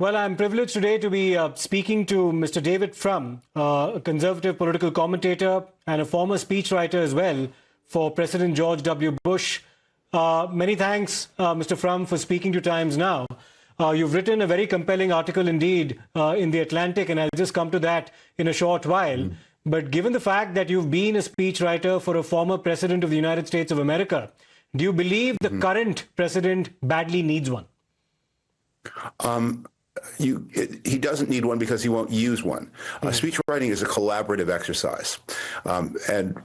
Well, I'm privileged today to be speaking to Mr. David Frum, a conservative political commentator and a former speechwriter as well for President George W. Bush. Many thanks, Mr. Frum, for speaking to Times Now. You've written a very compelling article indeed in The Atlantic, and I'll just come to that in a short while. But given the fact that you've been a speechwriter for a former president of the United States of America, do you believe the current president badly needs one? He doesn't need one because he won't use one. Speech writing is a collaborative exercise, and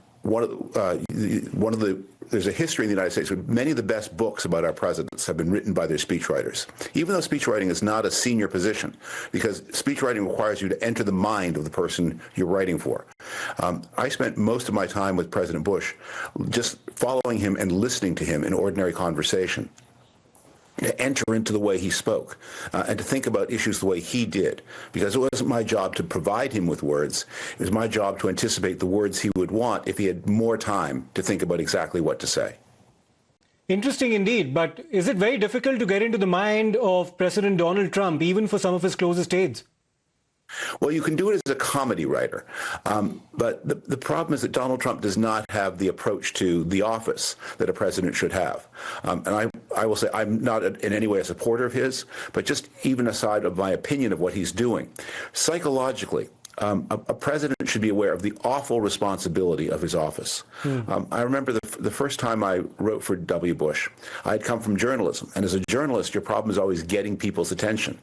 there's a history in the United States where many of the best books about our presidents have been written by their speechwriters, even though speechwriting is not a senior position, because speechwriting requires you to enter the mind of the person you're writing for. I spent most of my time with President Bush just following him and listening to him in ordinary conversation, to enter into the way he spoke and to think about issues the way he did, because it wasn't my job to provide him with words. It was my job to anticipate the words he would want if he had more time to think about exactly what to say. Interesting indeed, but is it very difficult to get into the mind of President Donald Trump, even for some of his closest aides? Well, you can do it as a comedy writer, but the problem is that Donald Trump does not have the approach to the office that a president should have. And I will say I'm not in any way a supporter of his, but just even aside of my opinion of what he's doing, psychologically, a president should be aware of the awful responsibility of his office. I remember the first time I wrote for W. Bush, I had come from journalism. And as a journalist, your problem is always getting people's attention.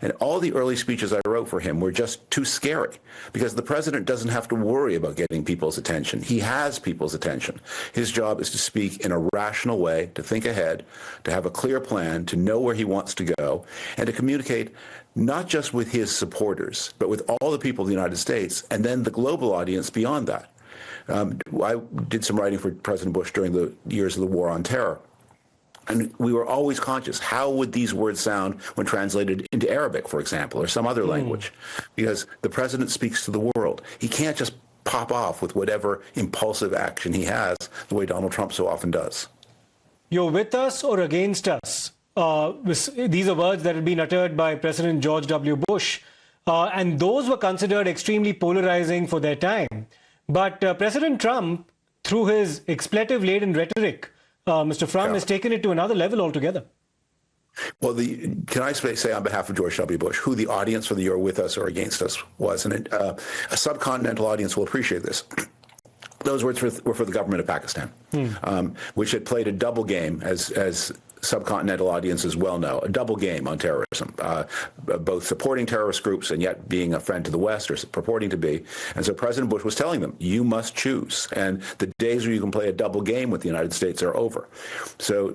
And all the early speeches I wrote for him were just too scary, because the president doesn't have to worry about getting people's attention. He has people's attention. His job is to speak in a rational way, to think ahead, to have a clear plan, to know where he wants to go, and to communicate not just with his supporters, but with all the people of the United States, and then the global audience beyond that. I did some writing for President Bush during the years of the War on Terror. And we were always conscious, how would these words sound when translated into Arabic, for example, or some other language? Because the president speaks to the world. He can't just pop off with whatever impulsive action he has, the way Donald Trump so often does. You're with us or against us? These are words that had been uttered by President George W. Bush, and those were considered extremely polarizing for their time. But President Trump, through his expletive-laden rhetoric, Mr. Frum, has taken it to another level altogether. Well, can I say on behalf of George W. Bush who the audience for the "You're with us or against us" was? And a subcontinental audience will appreciate this. Those words were for the government of Pakistan, which had played a double game, as subcontinental audiences well know, a double game on terrorism, both supporting terrorist groups and yet being a friend to the West, or purporting to be. And so President Bush was telling them, you must choose. And the days where you can play a double game with the United States are over. So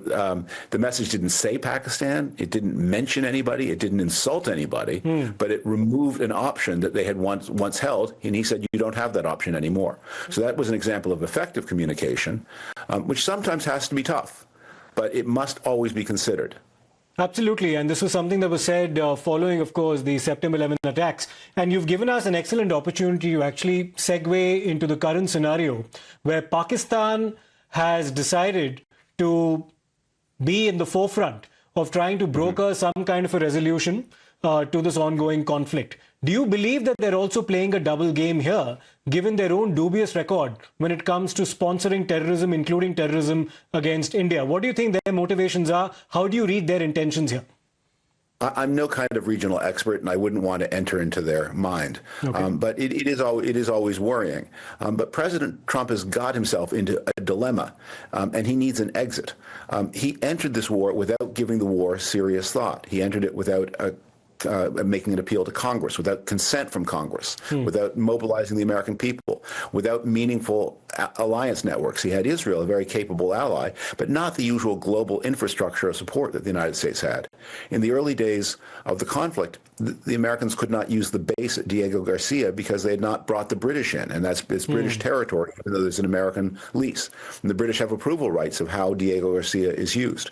the message didn't say Pakistan, it didn't mention anybody, it didn't insult anybody, but it removed an option that they had once held, and he said, you don't have that option anymore. So that was an example of effective communication, which sometimes has to be tough, but it must always be considered. Absolutely, and this was something that was said following, of course, the September 11th attacks. And you've given us an excellent opportunity to actually segue into the current scenario, where Pakistan has decided to be in the forefront of trying to broker some kind of a resolution to this ongoing conflict. Do you believe that they're also playing a double game here, given their own dubious record when it comes to sponsoring terrorism, including terrorism against India? What do you think their motivations are? How do you read their intentions here? I'm no kind of regional expert, and I wouldn't want to enter into their mind. Okay. But it is always worrying. But President Trump has got himself into a dilemma, and he needs an exit. He entered this war without giving the war serious thought. He entered it without making an appeal to Congress, without consent from Congress, without mobilizing the American people, without meaningful alliance networks. He had Israel, a very capable ally, but not the usual global infrastructure of support that the United States had. In the early days of the conflict, the Americans could not use the base at Diego Garcia because they had not brought the British in, and it's British territory, even though there's an American lease. And the British have approval rights of how Diego Garcia is used.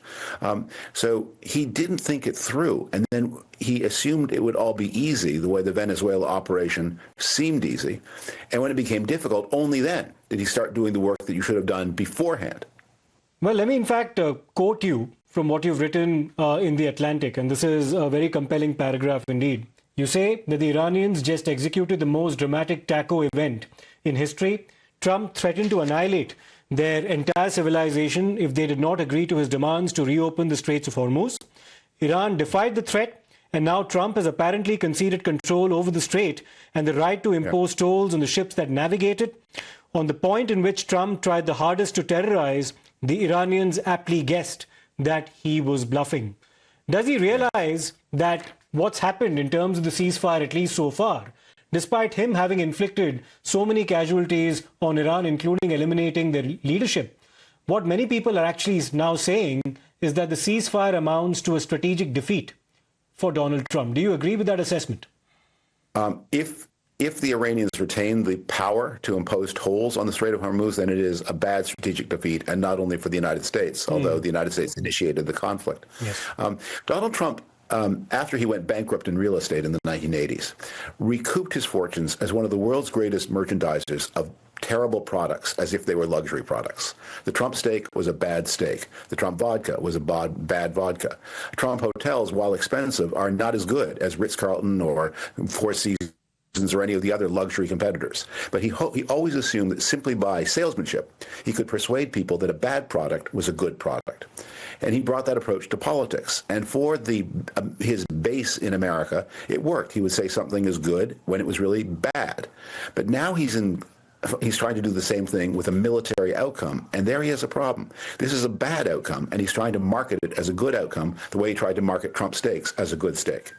So he didn't think it through, and then he assumed it would all be easy, the way the Venezuela operation seemed easy. And when it became difficult, only then did he start doing the work that you should have done beforehand. Well, let me in fact quote you from what you've written in The Atlantic, and this is a very compelling paragraph indeed. You say that the Iranians just executed the most dramatic taco event in history. Trump threatened to annihilate their entire civilization if they did not agree to his demands to reopen the Straits of Hormuz. Iran defied the threat, and now Trump has apparently conceded control over the strait and the right to impose tolls on the ships that navigate it. On the point in which Trump tried the hardest to terrorize, the Iranians aptly guessed that he was bluffing. Does he realize that what's happened in terms of the ceasefire, at least so far, despite him having inflicted so many casualties on Iran, including eliminating their leadership, what many people are actually now saying is that the ceasefire amounts to a strategic defeat for Donald Trump? Do you agree with that assessment? If the Iranians retain the power to impose tolls on the Strait of Hormuz, then it is a bad strategic defeat, and not only for the United States, although the United States initiated the conflict. Yes. Donald Trump, after he went bankrupt in real estate in the 1980s, recouped his fortunes as one of the world's greatest merchandisers of terrible products as if they were luxury products. The Trump steak was a bad steak. The Trump vodka was a bad vodka. Trump hotels, while expensive, are not as good as Ritz-Carlton or Four Seasons or any of the other luxury competitors. But he always assumed that simply by salesmanship, he could persuade people that a bad product was a good product. And he brought that approach to politics. And for his base in America, it worked. He would say something is good when it was really bad. But now he's trying to do the same thing with a military outcome, and there he has a problem. This is a bad outcome, and he's trying to market it as a good outcome, the way he tried to market Trump steaks as a good steak.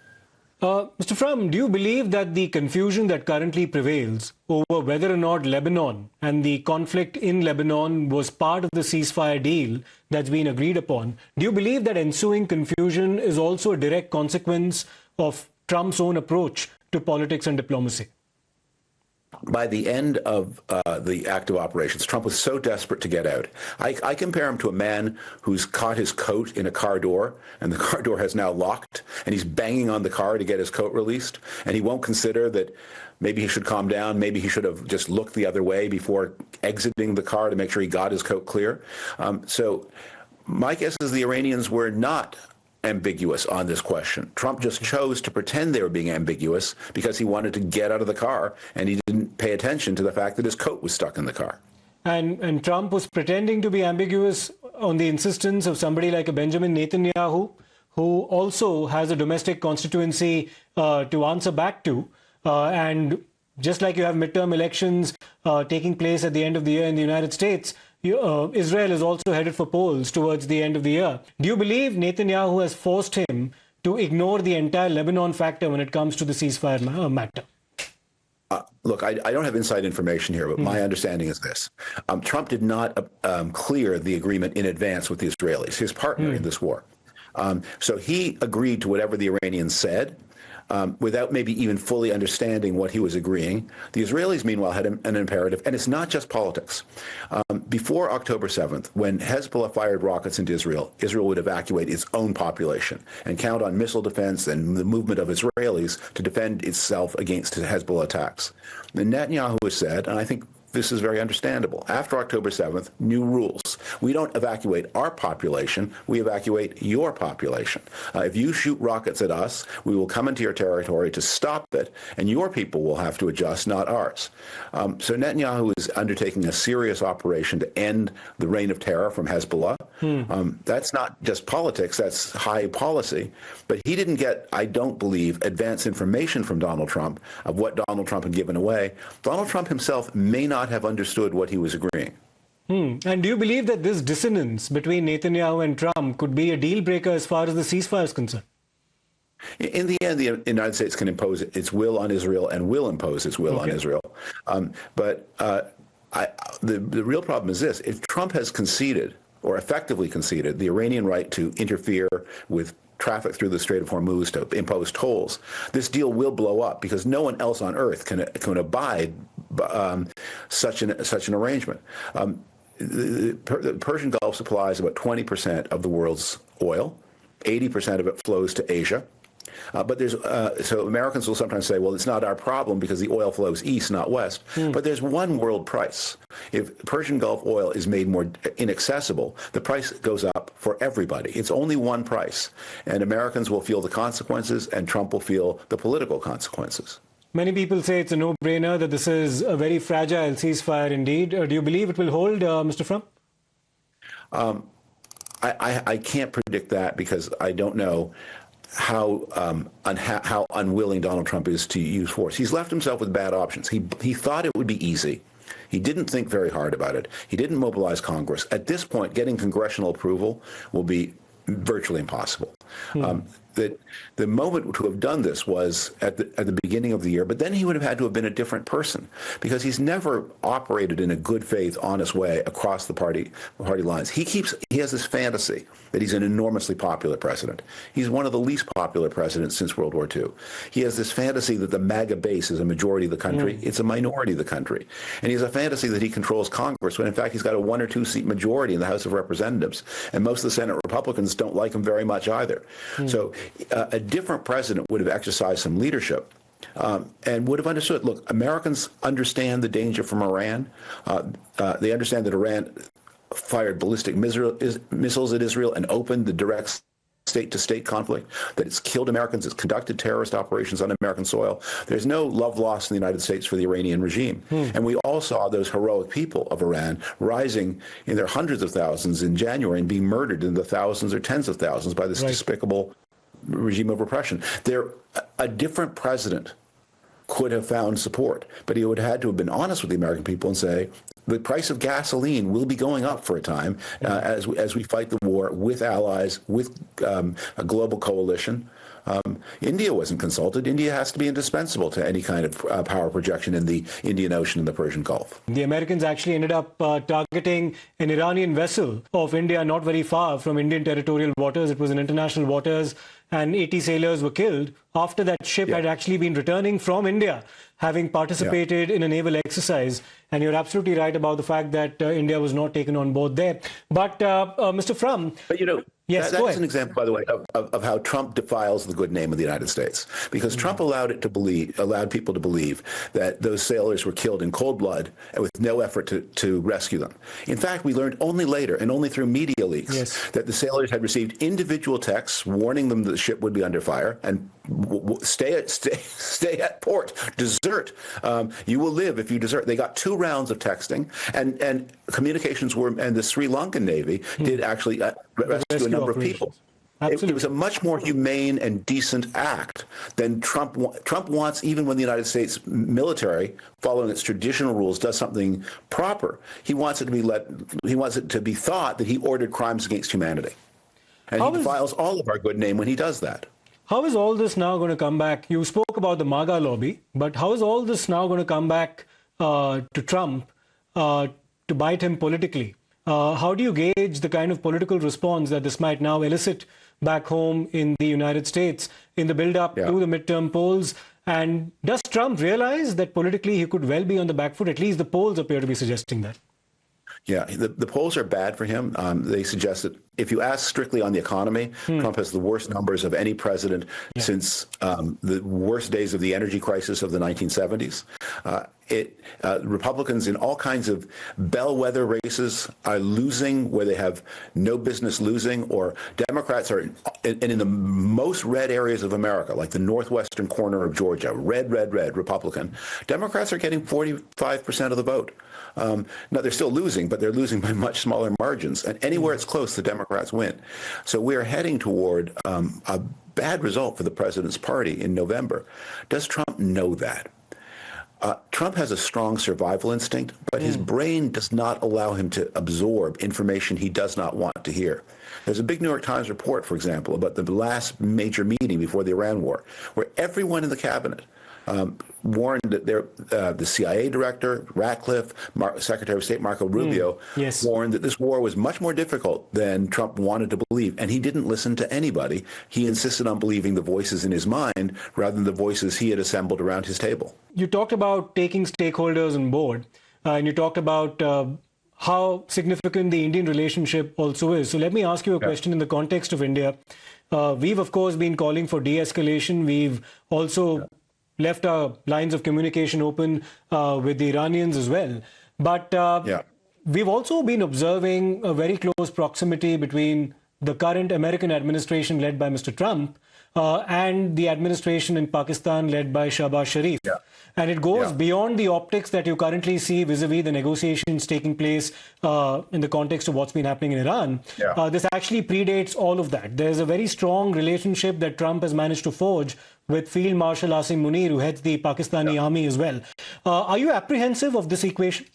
Mr. Frum, do you believe that the confusion that currently prevails over whether or not Lebanon and the conflict in Lebanon was part of the ceasefire deal that's been agreed upon, do you believe that ensuing confusion is also a direct consequence of Trump's own approach to politics and diplomacy? By the end of the active operations, Trump was so desperate to get out. I compare him to a man who's caught his coat in a car door, and the car door has now locked, and he's banging on the car to get his coat released, and he won't consider that maybe he should calm down, maybe he should have just looked the other way before exiting the car to make sure he got his coat clear. So my guess is the Iranians were not ambiguous on this question. Trump just chose to pretend they were being ambiguous because he wanted to get out of the car, and he didn't pay attention to the fact that his coat was stuck in the car. And Trump was pretending to be ambiguous on the insistence of somebody like a Benjamin Netanyahu, who also has a domestic constituency to answer back to. And just like you have midterm elections taking place at the end of the year in the United States, Israel is also headed for polls towards the end of the year. Do you believe Netanyahu has forced him to ignore the entire Lebanon factor when it comes to the ceasefire matter? Look, I don't have inside information here, but my understanding is this. Trump did not clear the agreement in advance with the Israelis, his partner in this war. So he agreed to whatever the Iranians said, without maybe even fully understanding what he was agreeing. The Israelis, meanwhile, had an imperative, and it's not just politics. Before October 7th, when Hezbollah fired rockets into Israel, Israel would evacuate its own population and count on missile defense and the movement of Israelis to defend itself against Hezbollah attacks. And Netanyahu has said, and I think this is very understandable, after October 7th, new rules. We don't evacuate our population, we evacuate your population. If you shoot rockets at us, we will come into your territory to stop it, and your people will have to adjust, not ours. So Netanyahu is undertaking a serious operation to end the reign of terror from Hezbollah. That's not just politics, that's high policy. But he didn't get, I don't believe, advance information from Donald Trump of what Donald Trump had given away. Donald Trump himself may not have understood what he was agreeing. And do you believe that this dissonance between Netanyahu and Trump could be a deal breaker as far as the ceasefire is concerned? In the end, the United States can impose its will on Israel and will impose its will on Israel. But the real problem is this. If Trump has conceded, or effectively conceded, the Iranian right to interfere with traffic through the Strait of Hormuz to impose tolls, this deal will blow up because no one else on earth can abide such an arrangement. The Persian Gulf supplies about 20% of the world's oil. 80% of it flows to Asia. But there's so Americans will sometimes say, well, it's not our problem because the oil flows east, not west. But there's one world price. If Persian Gulf oil is made more inaccessible, the price goes up for everybody. It's only one price. And Americans will feel the consequences, and Trump will feel the political consequences. Many people say it's a no-brainer, that this is a very fragile ceasefire indeed. Do you believe it will hold, Mr. Frum? I can't predict that because I don't know how unwilling Donald Trump is to use force. He's left himself with bad options. He thought it would be easy. He didn't think very hard about it. He didn't mobilize Congress. At this point, getting congressional approval will be virtually impossible. That the moment to have done this was at the beginning of the year, but then he would have had to have been a different person because he's never operated in a good faith, honest way across the party lines. He has this fantasy that he's an enormously popular president. He's one of the least popular presidents since World War II. He has this fantasy that the MAGA base is a majority of the country. It's a minority of the country. And he has a fantasy that he controls Congress when in fact he's got a 1 or 2 seat majority in the House of Representatives. And most of the Senate Republicans don't like him very much either. So a different president would have exercised some leadership and would have understood, look, Americans understand the danger from Iran. They understand that Iran fired ballistic missiles at Israel and opened the direct state-to-state conflict, that it's killed Americans, it's conducted terrorist operations on American soil. There's no love lost in the United States for the Iranian regime. And we all saw those heroic people of Iran rising in their hundreds of thousands in January and being murdered in the thousands or tens of thousands by this despicable regime of repression. A different president could have found support, but he would have had to have been honest with the American people and say, the price of gasoline will be going up for a time as we fight the war with allies, with a global coalition. India wasn't consulted. India has to be indispensable to any kind of power projection in the Indian Ocean and the Persian Gulf. The Americans actually ended up targeting an Iranian vessel of India not very far from Indian territorial waters. It was in international waters, and 80 sailors were killed after that ship had actually been returning from India, having participated in a naval exercise. And you're absolutely right about the fact that India was not taken on board there. But Mr. Frum... But, you know, yes, that's an example, by the way, of how Trump defiles the good name of the United States. Because Trump allowed people to believe that those sailors were killed in cold blood and with no effort to rescue them. In fact, we learned only later, and only through media leaks, that the sailors had received individual texts warning them that the ship would be under fire and stay at port, desert. You will live if you desert. They got 2 rounds of texting, and communications were, and the Sri Lankan Navy did actually rescue a number of people. It was a much more humane and decent act than Trump wants, even when the United States military, following its traditional rules, does something proper. He wants it to be thought that he ordered crimes against humanity. And he defiles all of our good name when he does that. How is all this now going to come back? You spoke about the MAGA lobby, but how is all this now going to come back to Trump to bite him politically? How do you gauge the kind of political response that this might now elicit back home in the United States in the build-up to the midterm polls? And does Trump realize that politically he could well be on the back foot? At least the polls appear to be suggesting that. Yeah, the polls are bad for him. They suggest that if you ask strictly on the economy, Trump has the worst numbers of any president since the worst days of the energy crisis of the 1970s. Republicans in all kinds of bellwether races are losing where they have no business losing, or Democrats are, and in the most red areas of America, like the northwestern corner of Georgia, red Republican, Democrats are getting 45% of the vote. Now, they're still losing, but they're losing by much smaller margins. And anywhere it's close, the Democrats win. So we're heading toward a bad result for the president's party in November. Does Trump know that? Trump has a strong survival instinct, but his brain does not allow him to absorb information he does not want to hear. There's a big New York Times report, for example, about the last major meeting before the Iran war, where everyone in the cabinet warned that the CIA director, Ratcliffe, Secretary of State Marco Rubio, warned that this war was much more difficult than Trump wanted to believe. And he didn't listen to anybody. He insisted on believing the voices in his mind rather than the voices he had assembled around his table. You talked about taking stakeholders on board, and you talked about how significant the Indian relationship also is. So let me ask you a question in the context of India. We've, of course, been calling for de-escalation. We've also left our lines of communication open with the Iranians as well. But we've also been observing a very close proximity between the current American administration led by Mr. Trump and the administration in Pakistan led by Shahbaz Sharif. And it goes beyond the optics that you currently see vis-a-vis the negotiations taking place in the context of what's been happening in Iran. This actually predates all of that. There's a very strong relationship that Trump has managed to forge with Field Marshal Asim Munir, who heads the Pakistani army as well. Are you apprehensive of this equation?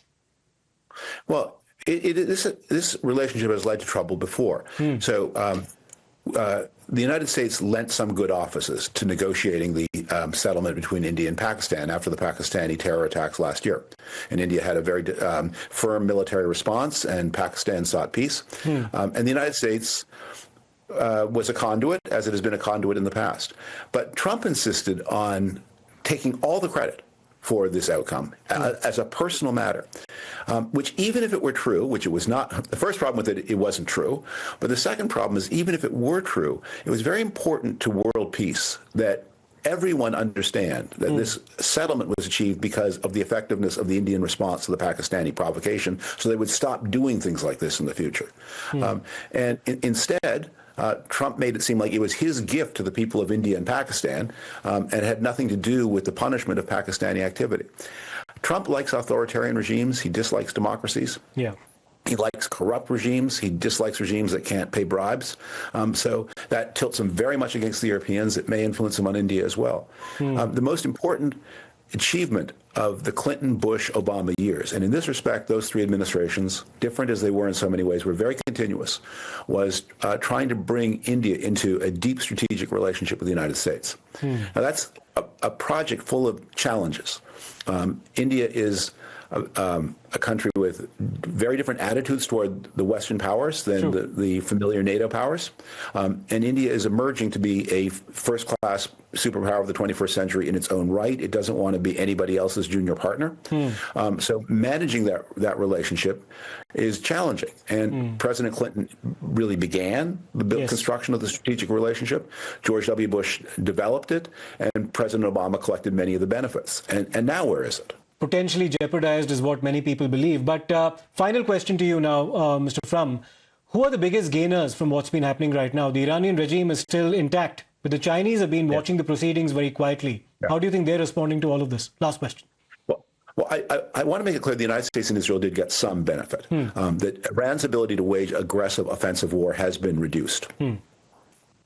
Well, this relationship has led to trouble before. So the United States lent some good offices to negotiating the settlement between India and Pakistan after the Pakistani terror attacks last year. And India had a very firm military response, and Pakistan sought peace. And the United States was a conduit, as it has been a conduit in the past. But Trump insisted on taking all the credit for this outcome as a personal matter, which even if it were true, which it was not, the first problem with it, it wasn't true. But the second problem is, even if it were true, it was very important to world peace that everyone understand that this settlement was achieved because of the effectiveness of the Indian response to the Pakistani provocation, so they would stop doing things like this in the future. And instead, Trump made it seem like it was his gift to the people of India and Pakistan, and had nothing to do with the punishment of Pakistani activity. Trump likes authoritarian regimes. He dislikes democracies. He likes corrupt regimes. He dislikes regimes that can't pay bribes. So that tilts him very much against the Europeans. It may influence him on India as well. The most important achievement of the Clinton, Bush, Obama years, and in this respect, those three administrations, different as they were in so many ways, were very continuous, was trying to bring India into a deep strategic relationship with the United States. Now, that's a project full of challenges. India is a country with very different attitudes toward the Western powers than the familiar NATO powers. And India is emerging to be a first-class superpower of the 21st century in its own right. It doesn't want to be anybody else's junior partner. So managing that relationship is challenging. And President Clinton really began the construction of the strategic relationship. George W. Bush developed it, and President Obama collected many of the benefits. And now where is it? Potentially jeopardized is what many people believe. But final question to you now, Mr. Frum. Who are the biggest gainers from what's been happening right now? The Iranian regime is still intact, but the Chinese have been watching the proceedings very quietly. How do you think they're responding to all of this? Last question. Well, I want to make it clear the United States and Israel did get some benefit. That Iran's ability to wage aggressive offensive war has been reduced.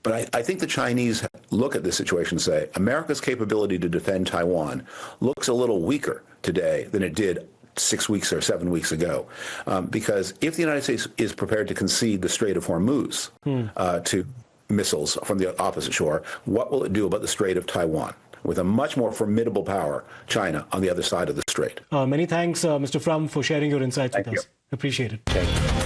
But I think the Chinese look at this situation and say, America's capability to defend Taiwan looks a little weaker today than it did 6 weeks or 7 weeks ago. Because if the United States is prepared to concede the Strait of Hormuz to missiles from the opposite shore, what will it do about the Strait of Taiwan, with a much more formidable power, China, on the other side of the strait? Many thanks, Mr. Frum, for sharing your insights with us. Appreciate it. Thank you.